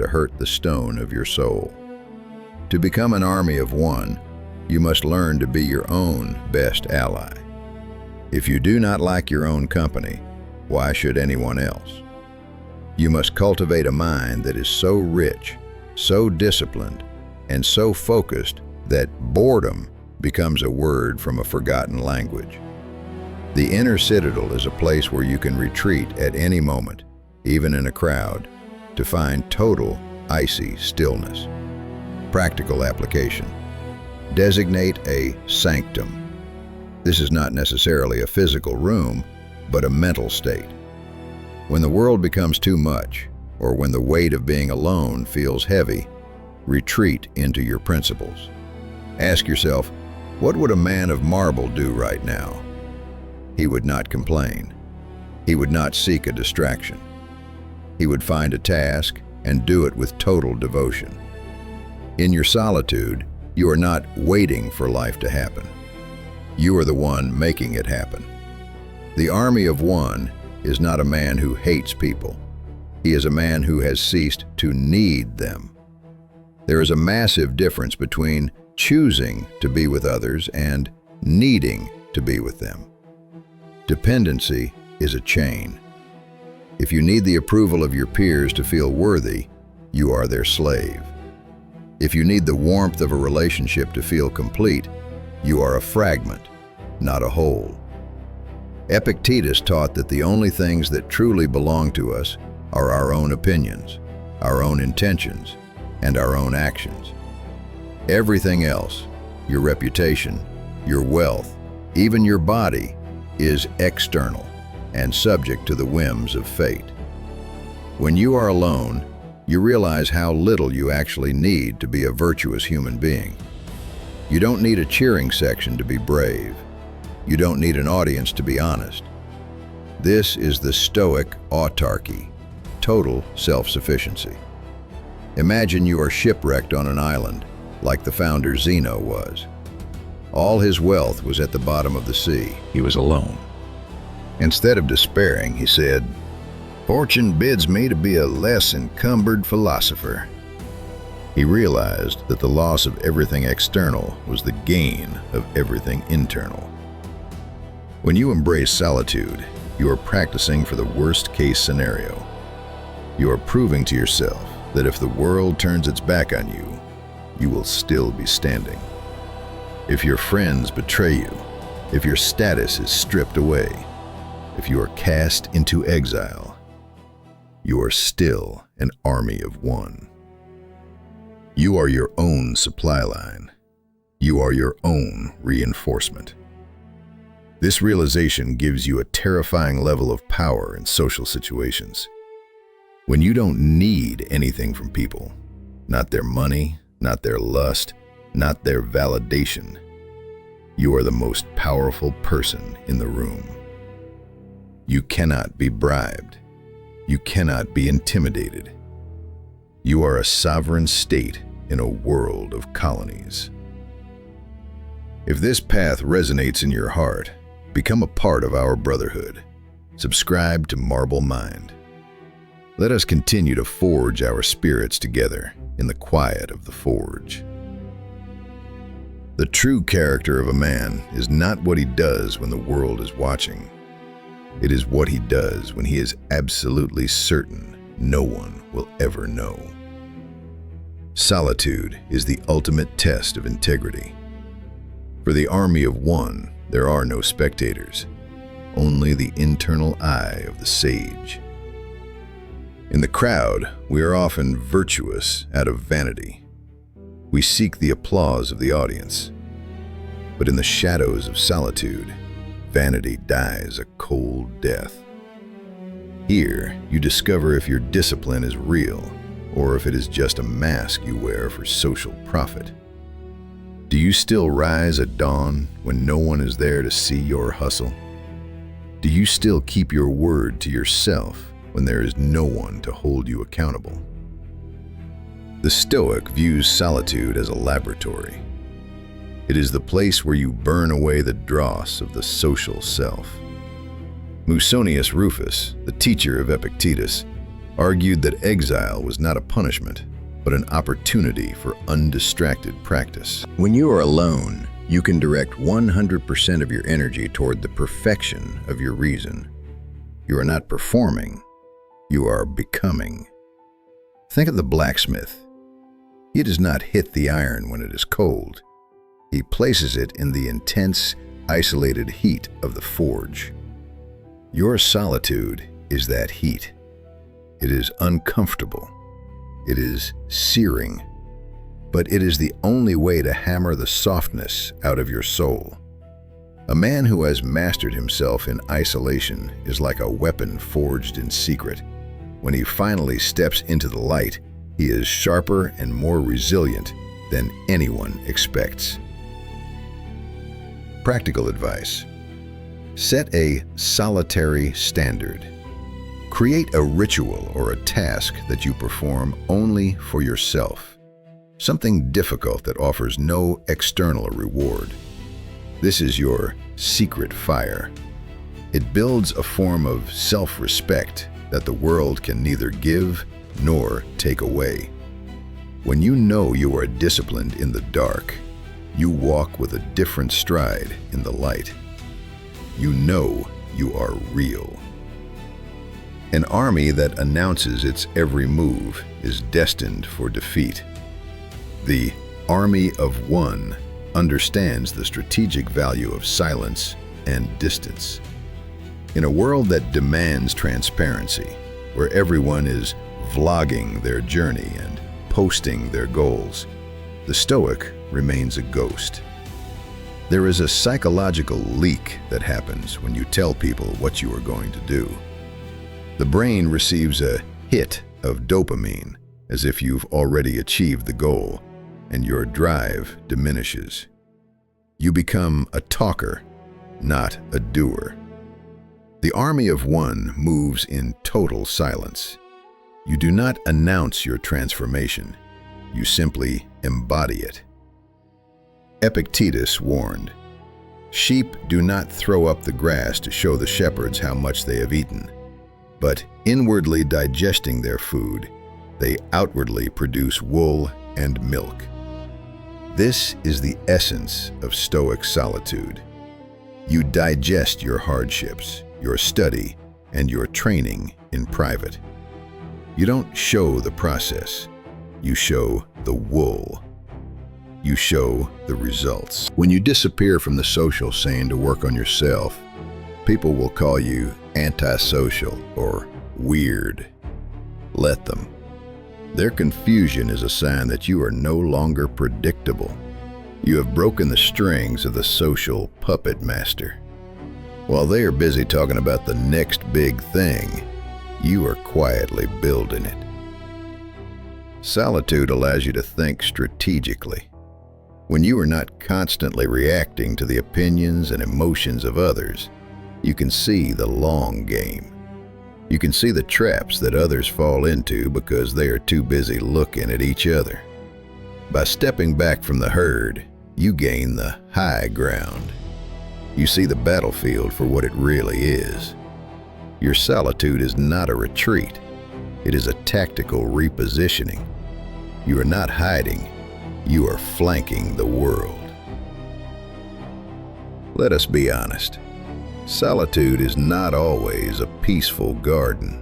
hurt the stone of your soul. To become an army of one, you must learn to be your own best ally. If you do not like your own company, why should anyone else? You must cultivate a mind that is so rich, so disciplined, and so focused that boredom becomes a word from a forgotten language. The inner citadel is a place where you can retreat at any moment, even in a crowd, to find total, icy stillness. Practical application. Designate a sanctum. This is not necessarily a physical room, but a mental state. When the world becomes too much, or when the weight of being alone feels heavy, retreat into your principles. Ask yourself, what would a man of marble do right now? He would not complain. He would not seek a distraction. He would find a task and do it with total devotion. In your solitude, you are not waiting for life to happen. You are the one making it happen. The army of one is not a man who hates people. He is a man who has ceased to need them. There is a massive difference between choosing to be with others and needing to be with them. Dependency is a chain. If you need the approval of your peers to feel worthy, you are their slave. If you need the warmth of a relationship to feel complete, you are a fragment, not a whole. Epictetus taught that the only things that truly belong to us are our own opinions, our own intentions, and our own actions. Everything else, your reputation, your wealth, even your body, is external and subject to the whims of fate. When you are alone, you realize how little you actually need to be a virtuous human being. You don't need a cheering section to be brave. You don't need an audience to be honest. This is the Stoic autarky, total self-sufficiency. Imagine you are shipwrecked on an island, like the founder Zeno was. All his wealth was at the bottom of the sea. He was alone. Instead of despairing, he said, "Fortune bids me to be a less encumbered philosopher." He realized that the loss of everything external was the gain of everything internal. When you embrace solitude, you are practicing for the worst-case scenario. You are proving to yourself that if the world turns its back on you, you will still be standing. If your friends betray you, if your status is stripped away, if you are cast into exile, you are still an army of one. You are your own supply line. You are your own reinforcement. This realization gives you a terrifying level of power in social situations. When you don't need anything from people, not their money, not their lust, not their validation, you are the most powerful person in the room. You cannot be bribed. You cannot be intimidated. You are a sovereign state in a world of colonies. If this path resonates in your heart, become a part of our brotherhood. Subscribe to Marble Mind. Let us continue to forge our spirits together in the quiet of the forge. The true character of a man is not what he does when the world is watching. It is what he does when he is absolutely certain no one will ever know. Solitude is the ultimate test of integrity. For the army of one, there are no spectators, only the internal eye of the sage. In the crowd, we are often virtuous out of vanity. We seek the applause of the audience. But in the shadows of solitude, vanity dies a cold death. Here, you discover if your discipline is real or if it is just a mask you wear for social profit. Do you still rise at dawn when no one is there to see your hustle? Do you still keep your word to yourself when there is no one to hold you accountable? The Stoic views solitude as a laboratory. It is the place where you burn away the dross of the social self. Musonius Rufus, the teacher of Epictetus, argued that exile was not a punishment, but an opportunity for undistracted practice. When you are alone, you can direct 100% of your energy toward the perfection of your reason. You are not performing, you are becoming. Think of the blacksmith. He does not hit the iron when it is cold. He places it in the intense, isolated heat of the forge. Your solitude is that heat. It is uncomfortable. It is searing. But it is the only way to hammer the softness out of your soul. A man who has mastered himself in isolation is like a weapon forged in secret. When he finally steps into the light, he is sharper and more resilient than anyone expects. Practical advice. Set a solitary standard. Create a ritual or a task that you perform only for yourself. Something difficult that offers no external reward. This is your secret fire. It builds a form of self-respect that the world can neither give nor take away. When you know you are disciplined in the dark, you walk with a different stride in the light. You know you are real. An army that announces its every move is destined for defeat. The army of one understands the strategic value of silence and distance. In a world that demands transparency, where everyone is vlogging their journey and posting their goals, the Stoic remains a ghost. There is a psychological leak that happens when you tell people what you are going to do. The brain receives a hit of dopamine as if you've already achieved the goal, and your drive diminishes. You become a talker, not a doer. The army of one moves in total silence. You do not announce your transformation, you simply embody it. Epictetus warned, "Sheep do not throw up the grass to show the shepherds how much they have eaten, but inwardly digesting their food, they outwardly produce wool and milk." This is the essence of Stoic solitude. You digest your hardships, your study, and your training in private. You don't show the process, you show the wool. You show the results. When you disappear from the social scene to work on yourself, people will call you antisocial or weird. Let them. Their confusion is a sign that you are no longer predictable. You have broken the strings of the social puppet master. While they are busy talking about the next big thing, you are quietly building it. Solitude allows you to think strategically. When you are not constantly reacting to the opinions and emotions of others, you can see the long game. You can see the traps that others fall into because they are too busy looking at each other. By stepping back from the herd, you gain the high ground. You see the battlefield for what it really is. Your solitude is not a retreat. It is a tactical repositioning. You are not hiding. You are flanking the world. Let us be honest. Solitude is not always a peaceful garden.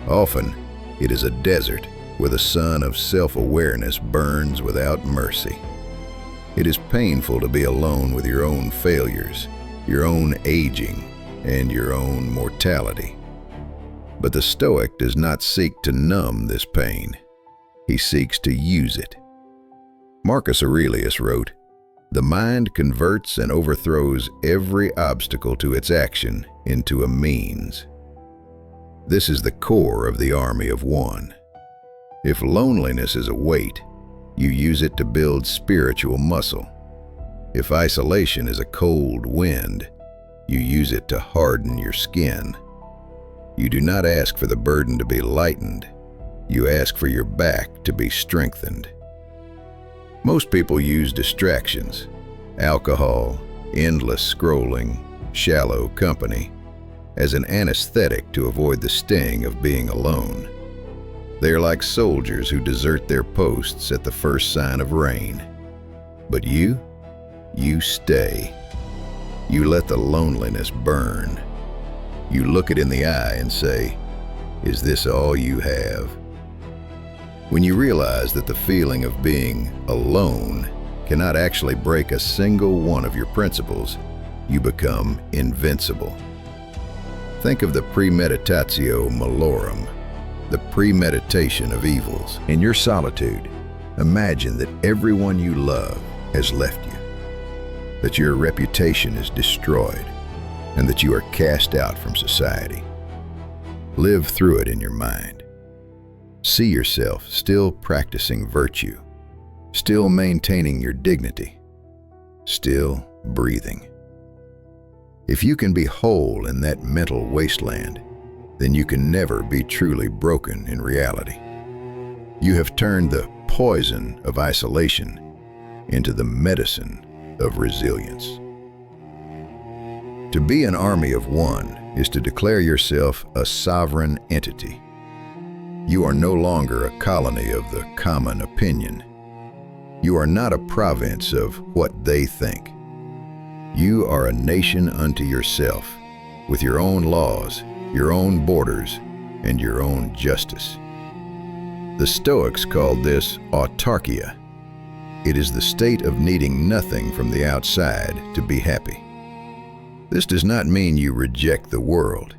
Often, it is a desert where the sun of self-awareness burns without mercy. It is painful to be alone with your own failures, your own aging, and your own mortality. But the Stoic does not seek to numb this pain. He seeks to use it. Marcus Aurelius wrote, "The mind converts and overthrows every obstacle to its action into a means." This is the core of the army of one. If loneliness is a weight, you use it to build spiritual muscle. If isolation is a cold wind, you use it to harden your skin. You do not ask for the burden to be lightened. You ask for your back to be strengthened. Most people use distractions, alcohol, endless scrolling, shallow company, as an anesthetic to avoid the sting of being alone. They are like soldiers who desert their posts at the first sign of rain. But you stay. You let the loneliness burn. You look it in the eye and say, "Is this all you have?" When you realize that the feeling of being alone cannot actually break a single one of your principles, you become invincible. Think of the premeditatio malorum, the premeditation of evils. In your solitude, imagine that everyone you love has left you, that your reputation is destroyed, and that you are cast out from society. Live through it in your mind. See yourself still practicing virtue, still maintaining your dignity, still breathing. If you can be whole in that mental wasteland, then you can never be truly broken in reality. You have turned the poison of isolation into the medicine of resilience. To be an army of one is to declare yourself a sovereign entity. You are no longer a colony of the common opinion. You are not a province of what they think. You are a nation unto yourself, with your own laws, your own borders, and your own justice. The Stoics called this autarkia. It is the state of needing nothing from the outside to be happy. This does not mean you reject the world.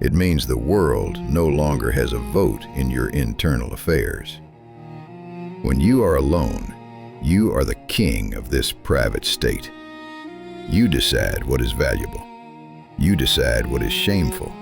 It means the world no longer has a vote in your internal affairs. When you are alone, you are the king of this private state. You decide what is valuable. You decide what is shameful.